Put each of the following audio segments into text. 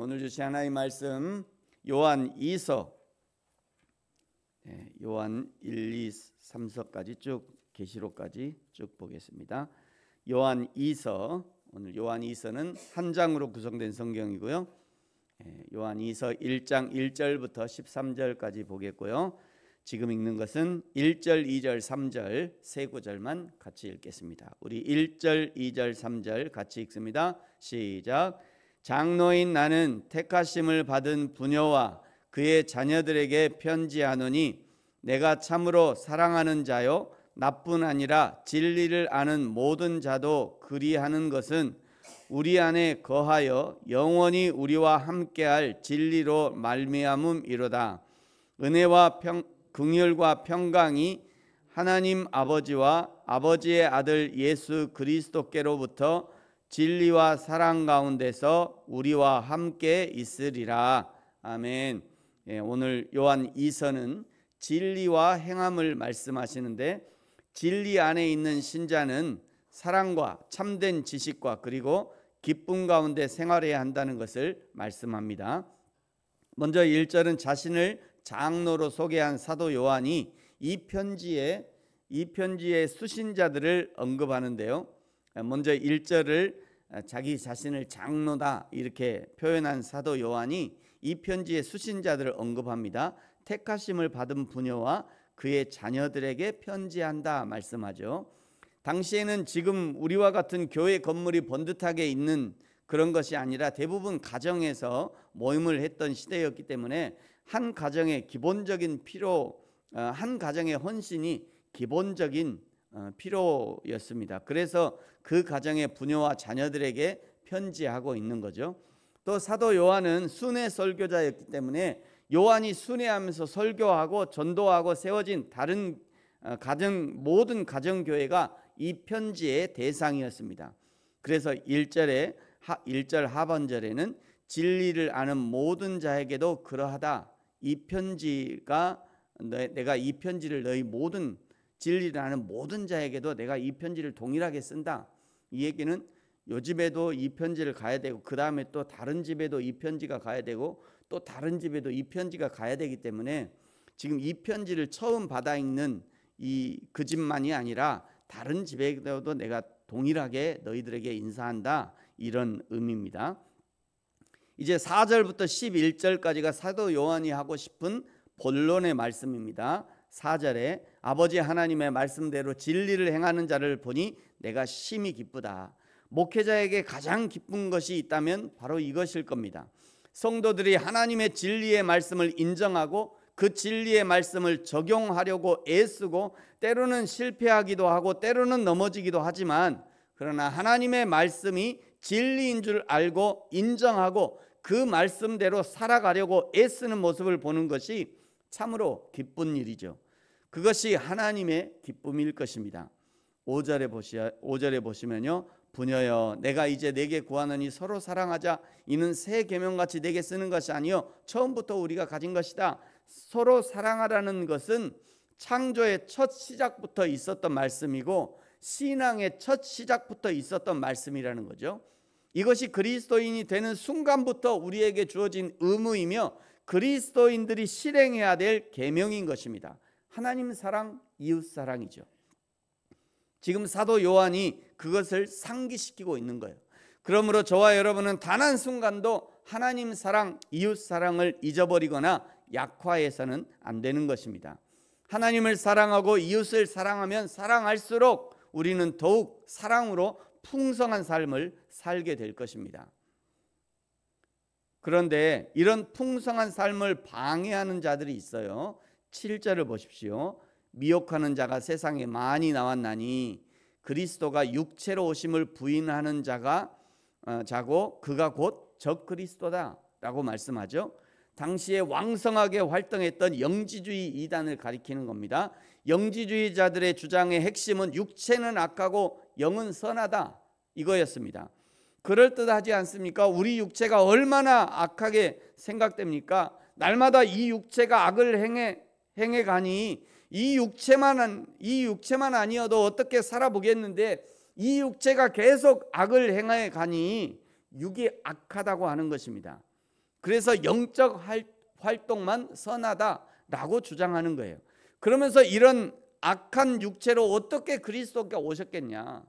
오늘 주신 하나님의 말씀 요한 2서 요한 1, 2, 3서까지 쭉 계시록까지 쭉 보겠습니다. 요한 2서, 오늘 요한 2서는 한 장으로 구성된 성경이고요. 요한 2서 1장 1절부터 13절까지 보겠고요. 지금 읽는 것은 1절, 2절, 3절 세 구절만 같이 읽겠습니다. 우리 1절, 2절, 3절 같이 읽습니다. 시작. 장로인 나는 택하심을 받은 부녀와 그의 자녀들에게 편지하노니 내가 참으로 사랑하는 자요 나뿐 아니라 진리를 아는 모든 자도 그리하는 것은 우리 안에 거하여 영원히 우리와 함께할 진리로 말미암음이로다. 은혜와 긍휼과 평강이 하나님 아버지와 아버지의 아들 예수 그리스도께로부터 진리와 사랑 가운데서 우리와 함께 있으리라. 아멘. 오늘 요한 2서는 진리와 행함을 말씀하시는데, 진리 안에 있는 신자는 사랑과 참된 지식과 그리고 기쁨 가운데 생활해야 한다는 것을 말씀합니다. 먼저 1절은 자신을 장로로 소개한 사도 요한이 이 편지의 수신자들을 언급하는데요. 먼저 1절을 자기 자신을 장로다 이렇게 표현한 사도 요한이 이 편지의 수신자들을 언급합니다. 택하심을 받은 부녀와 그의 자녀들에게 편지한다 말씀하죠. 당시에는 지금 우리와 같은 교회 건물이 번듯하게 있는 그런 것이 아니라 대부분 가정에서 모임을 했던 시대였기 때문에 한 가정의 기본적인 한 가정의 헌신이 기본적인 필요였습니다. 그래서 그 가정의 부녀와 자녀들에게 편지하고 있는 거죠. 또 사도 요한은 순회 설교자였기 때문에 요한이 순회하면서 설교하고 전도하고 세워진 다른 모든 가정교회가 이 편지의 대상이었습니다. 그래서 1절 하반절에는 진리를 아는 모든 자에게도 그러하다. 이 편지가 내가 이 편지를 너희 모든 진리를 아는 모든 자에게도 내가 이 편지를 동일하게 쓴다. 이 얘기는 요 집에도 이 편지를 가야 되고 그 다음에 또 다른 집에도 이 편지가 가야 되고 또 다른 집에도 이 편지가 가야 되기 때문에 지금 이 편지를 처음 받아 읽는 그 집만이 아니라 다른 집에도 내가 동일하게 너희들에게 인사한다, 이런 의미입니다. 이제 4절부터 11절까지가 사도 요한이 하고 싶은 본론의 말씀입니다. 4절에 아버지 하나님의 말씀대로 진리를 행하는 자를 보니 내가 심히 기쁘다. 목회자에게 가장 기쁜 것이 있다면 바로 이것일 겁니다. 성도들이 하나님의 진리의 말씀을 인정하고 그 진리의 말씀을 적용하려고 애쓰고 때로는 실패하기도 하고 때로는 넘어지기도 하지만, 그러나 하나님의 말씀이 진리인 줄 알고 인정하고 그 말씀대로 살아가려고 애쓰는 모습을 보는 것이 참으로 기쁜 일이죠. 그것이 하나님의 기쁨일 것입니다. 5절에 보시면요, 부녀여 내가 이제 내게 구하노니 서로 사랑하자. 이는 새 계명같이 내게 쓰는 것이 아니요 처음부터 우리가 가진 것이다. 서로 사랑하라는 것은 창조의 첫 시작부터 있었던 말씀이고 신앙의 첫 시작부터 있었던 말씀이라는 거죠. 이것이 그리스도인이 되는 순간부터 우리에게 주어진 의무이며 그리스도인들이 실행해야 될 계명인 것입니다. 하나님 사랑, 이웃 사랑이죠. 지금 사도 요한이 그것을 상기시키고 있는 거예요. 그러므로 저와 여러분은 단 한순간도 하나님 사랑, 이웃 사랑을 잊어버리거나 약화해서는 안 되는 것입니다. 하나님을 사랑하고 이웃을 사랑하면 사랑할수록 우리는 더욱 사랑으로 풍성한 삶을 살게 될 것입니다. 그런데 이런 풍성한 삶을 방해하는 자들이 있어요. 7절을 보십시오. 미혹하는 자가 세상에 많이 나왔나니 그리스도가 육체로 오심을 부인하는 자고 그가 곧 적그리스도다 라고 말씀하죠. 당시에 왕성하게 활동했던 영지주의 이단을 가리키는 겁니다. 영지주의자들의 주장의 핵심은 육체는 악하고 영은 선하다, 이거였습니다. 그럴듯하지 않습니까? 우리 육체가 얼마나 악하게 생각됩니까? 날마다 이 육체가 악을 행해 가니 이 육체만 아니어도 어떻게 살아보겠는데 이 육체가 계속 악을 행해 가니 육이 악하다고 하는 것입니다. 그래서 영적 활동만 선하다라고 주장하는 거예요. 그러면서 이런 악한 육체로 어떻게 그리스도께 오셨겠냐.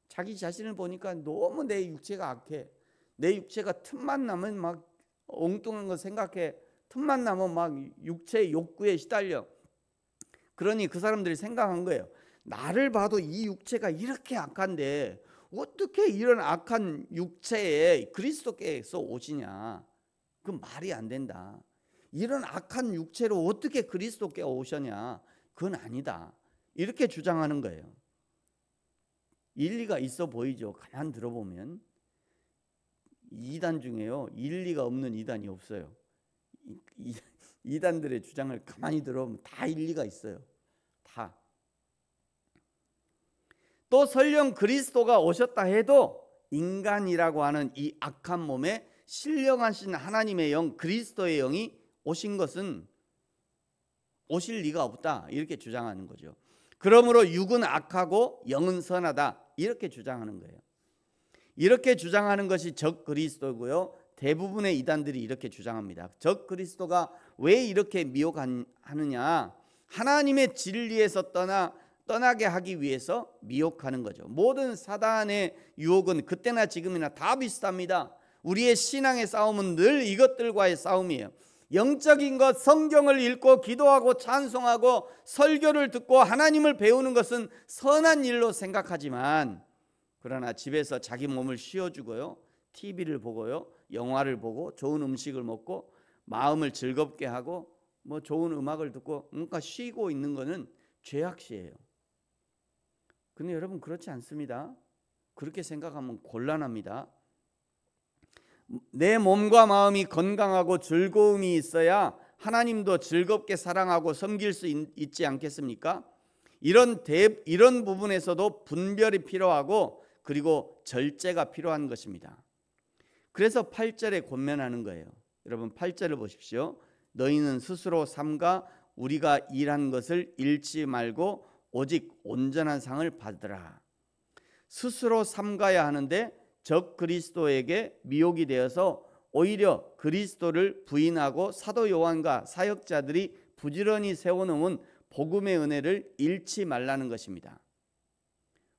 자기 자신을 보니까 너무 내 육체가 악해. 내 육체가 틈만 나면 막 엉뚱한 거 생각해. 틈만 나면 막 육체의 욕구에 시달려. 그러니 그 사람들이 생각한 거예요. 나를 봐도 이 육체가 이렇게 악한데 어떻게 이런 악한 육체에 그리스도께서 오시냐. 그 말이 안 된다. 이런 악한 육체로 어떻게 그리스도께 오셨냐. 그건 아니다. 이렇게 주장하는 거예요. 일리가 있어 보이죠. 가만 들어보면 이단 중에요, 일리가 없는 이단이 없어요. 이단들의 주장을 가만히 들어보면 다 일리가 있어요. 다. 또 설령 그리스도가 오셨다 해도 인간이라고 하는 이 악한 몸에 신령하신 하나님의 영, 그리스도의 영이 오신 것은 오실 리가 없다. 이렇게 주장하는 거죠. 그러므로 육은 악하고 영은 선하다. 이렇게 주장하는 거예요. 이렇게 주장하는 것이 적 그리스도고요. 대부분의 이단들이 이렇게 주장합니다. 적 그리스도가 왜 이렇게 미혹하느냐. 하나님의 진리에서 떠나게 하기 위해서 미혹하는 거죠. 모든 사단의 유혹은 그때나 지금이나 다 비슷합니다. 우리의 신앙의 싸움은 늘 이것들과의 싸움이에요. 영적인 것, 성경을 읽고 기도하고 찬송하고 설교를 듣고 하나님을 배우는 것은 선한 일로 생각하지만, 그러나 집에서 자기 몸을 쉬어주고요, TV를 보고요, 영화를 보고 좋은 음식을 먹고 마음을 즐겁게 하고 뭐 좋은 음악을 듣고 뭔가 쉬고 있는 것은 죄악시예요. 근데 여러분 그렇지 않습니다. 그렇게 생각하면 곤란합니다. 내 몸과 마음이 건강하고 즐거움이 있어야 하나님도 즐겁게 사랑하고 섬길 수 있지 않겠습니까? 이런 부분에서도 분별이 필요하고 그리고 절제가 필요한 것입니다. 그래서 8절에 권면하는 거예요. 여러분 8절을 보십시오. 너희는 스스로 삼가 우리가 일한 것을 잃지 말고 오직 온전한 상을 받으라. 스스로 삼가야 하는데 적 그리스도에게 미혹이 되어서 오히려 그리스도를 부인하고 사도 요한과 사역자들이 부지런히 세워놓은 복음의 은혜를 잃지 말라는 것입니다.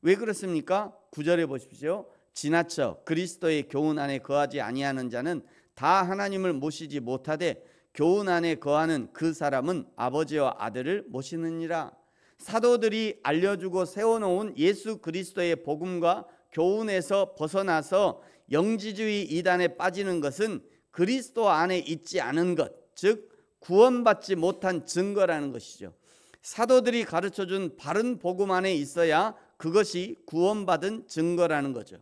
왜 그렇습니까? 9절에 보십시오. 지나쳐 그리스도의 교훈 안에 거하지 아니하는 자는 다 하나님을 모시지 못하되 교훈 안에 거하는 그 사람은 아버지와 아들을 모시느니라. 사도들이 알려주고 세워놓은 예수 그리스도의 복음과 교훈에서 벗어나서 영지주의 이단에 빠지는 것은 그리스도 안에 있지 않은 것, 즉 구원받지 못한 증거라는 것이죠. 사도들이 가르쳐준 바른 복음 안에 있어야 그것이 구원받은 증거라는 거죠.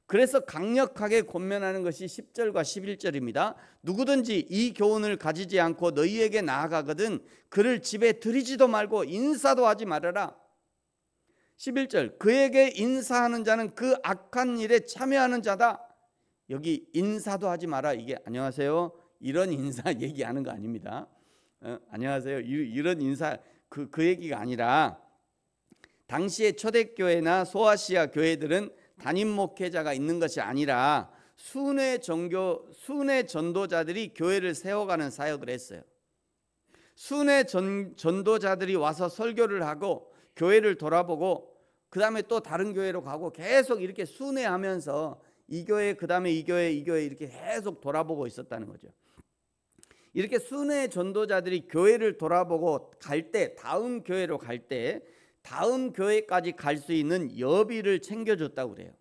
그래서 강력하게 권면하는 것이 10절과 11절입니다. 누구든지 이 교훈을 가지지 않고 너희에게 나아가거든 그를 집에 들이지도 말고 인사도 하지 말아라. 11절 그에게 인사하는 자는 그 악한 일에 참여하는 자다. 여기 인사도 하지 마라. 이게 안녕하세요 이런 인사 얘기하는 거 아닙니다. 안녕하세요 이런 인사 그 얘기가 아니라, 당시의 초대교회나 소아시아 교회들은 담임 목회자가 있는 것이 아니라 순회 전도자들이 교회를 세워가는 사역을 했어요. 순회 전도자들이 와서 설교를 하고 교회를 돌아보고 그 다음에 또 다른 교회로 가고 계속 이렇게 순회하면서 이 교회 그 다음에 이 교회 이렇게 계속 돌아보고 있었다는 거죠. 이렇게 순회 전도자들이 교회를 돌아보고 갈 때, 다음 교회로 갈 때 다음 교회까지 갈 수 있는 여비를 챙겨줬다고 그래요.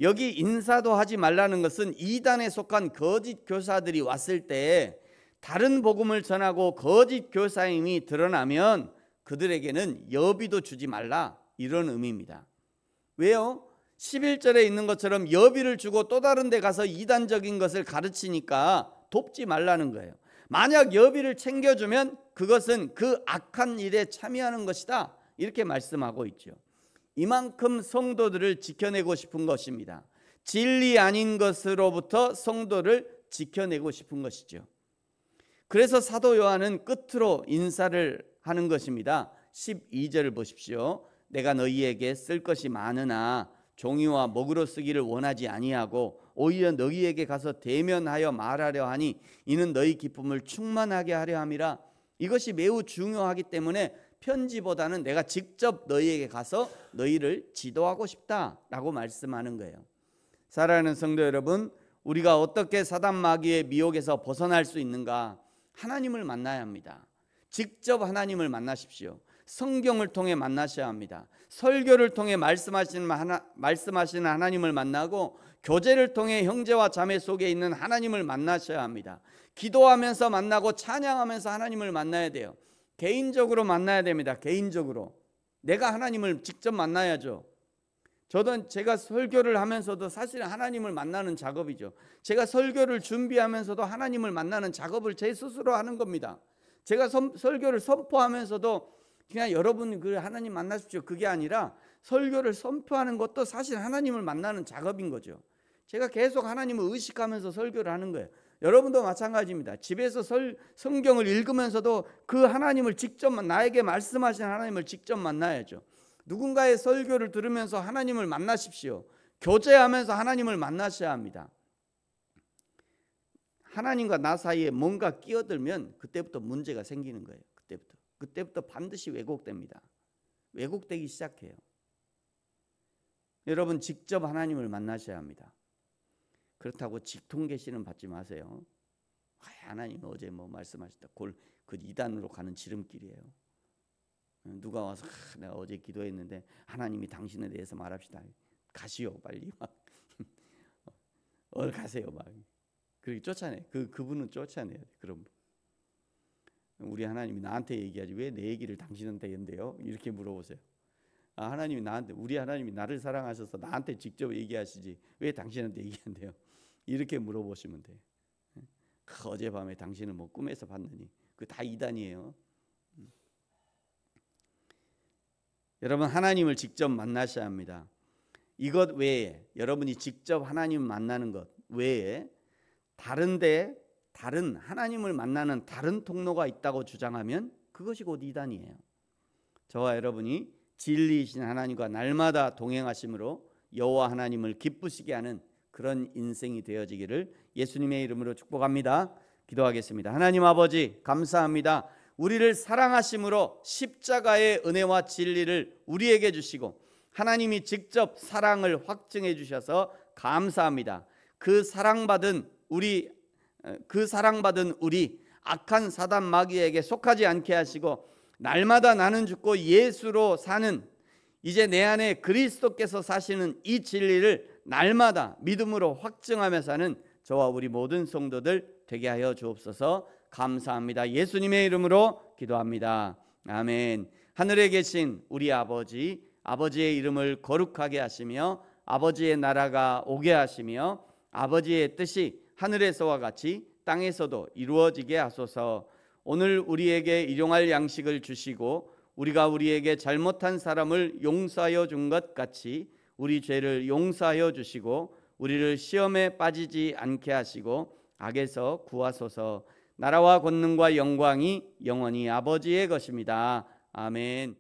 여기 인사도 하지 말라는 것은 이단에 속한 거짓 교사들이 왔을 때 다른 복음을 전하고 거짓 교사임이 드러나면 그들에게는 여비도 주지 말라, 이런 의미입니다. 왜요? 11절에 있는 것처럼 여비를 주고 또 다른 데 가서 이단적인 것을 가르치니까 돕지 말라는 거예요. 만약 여비를 챙겨주면 그것은 그 악한 일에 참여하는 것이다, 이렇게 말씀하고 있죠. 이만큼 성도들을 지켜내고 싶은 것입니다. 진리 아닌 것으로부터 성도를 지켜내고 싶은 것이죠. 그래서 사도 요한은 끝으로 인사를 하는 것입니다. 12절을 보십시오. 내가 너희에게 쓸 것이 많으나 종이와 먹으로 쓰기를 원하지 아니하고 오히려 너희에게 가서 대면하여 말하려 하니 이는 너희 기쁨을 충만하게 하려 함이라. 이것이 매우 중요하기 때문에 편지보다는 내가 직접 너희에게 가서 너희를 지도하고 싶다라고 말씀하는 거예요. 사랑하는 성도 여러분, 우리가 어떻게 사단 마귀의 미혹에서 벗어날 수 있는가? 하나님을 만나야 합니다. 직접 하나님을 만나십시오. 성경을 통해 만나셔야 합니다. 설교를 통해 말씀하시는 하나님을 만나고 교제를 통해 형제와 자매 속에 있는 하나님을 만나셔야 합니다. 기도하면서 만나고 찬양하면서 하나님을 만나야 돼요. 개인적으로 만나야 됩니다. 개인적으로 내가 하나님을 직접 만나야죠. 저도 제가 설교를 하면서도 사실 하나님을 만나는 작업이죠. 제가 설교를 준비하면서도 하나님을 만나는 작업을 제 스스로 하는 겁니다. 제가 설교를 선포하면서도 그냥 여러분 그 하나님 만나십시오 그게 아니라 설교를 선포하는 것도 사실 하나님을 만나는 작업인 거죠. 제가 계속 하나님을 의식하면서 설교를 하는 거예요. 여러분도 마찬가지입니다. 집에서 성경을 읽으면서도 그 하나님을 직접 나에게 말씀하신 하나님을 직접 만나야죠. 누군가의 설교를 들으면서 하나님을 만나십시오. 교제하면서 하나님을 만나셔야 합니다. 하나님과 나 사이에 뭔가 끼어들면 그때부터 문제가 생기는 거예요. 그때부터 반드시 왜곡됩니다. 왜곡되기 시작해요. 여러분 직접 하나님을 만나셔야 합니다. 그렇다고 직통계시는 받지 마세요. 하나님 어제 뭐 말씀하셨다. 그 이단으로 가는 지름길이에요. 누가 와서 내가 어제 기도했는데 하나님이 당신에 대해서 말합시다. 가시오 빨리 막 가세요 막 그렇게 쫓아내. 그분은 쫓아내야 돼. 그럼 우리 하나님이 나한테 얘기하지 왜 내 얘기를 당신한테 한대요? 이렇게 물어보세요. 하나님이 우리 하나님이 나를 사랑하셔서 나한테 직접 얘기하시지 왜 당신한테 얘기한대요? 이렇게 물어보시면 돼요. 어젯밤에 당신을 뭐 꿈에서 봤느니 그 다 이단이에요. 여러분 하나님을 직접 만나셔야 합니다. 이것 외에 여러분이 직접 하나님을 만나는 것 외에 다른 하나님을 만나는 다른 통로가 있다고 주장하면 그것이 곧 이단이에요. 저와 여러분이 진리이신 하나님과 날마다 동행하심으로 여호와 하나님을 기쁘시게 하는 그런 인생이 되어지기를 예수님의 이름으로 축복합니다. 기도하겠습니다. 하나님 아버지 감사합니다. 우리를 사랑하심으로 십자가의 은혜와 진리를 우리에게 주시고 하나님이 직접 사랑을 확증해 주셔서 감사합니다. 그 사랑받은 우리 악한 사단 마귀에게 속하지 않게 하시고 날마다 나는 죽고 예수로 사는 이제 내 안에 그리스도께서 사시는 이 진리를 날마다 믿음으로 확증하며 사는 저와 우리 모든 성도들 되게 하여 주옵소서. 감사합니다. 예수님의 이름으로 기도합니다. 아멘. 하늘에 계신 우리 아버지의 이름을 거룩하게 하시며 아버지의 나라가 오게 하시며 아버지의 뜻이 하늘에서와 같이 땅에서도 이루어지게 하소서. 오늘 우리에게 일용할 양식을 주시고 우리가 우리에게 잘못한 사람을 용서하여 준 것 같이 우리 죄를 용서하여 주시고 우리를 시험에 빠지지 않게 하시고 악에서 구하소서. 나라와 권능과 영광이 영원히 아버지의 것입니다. 아멘.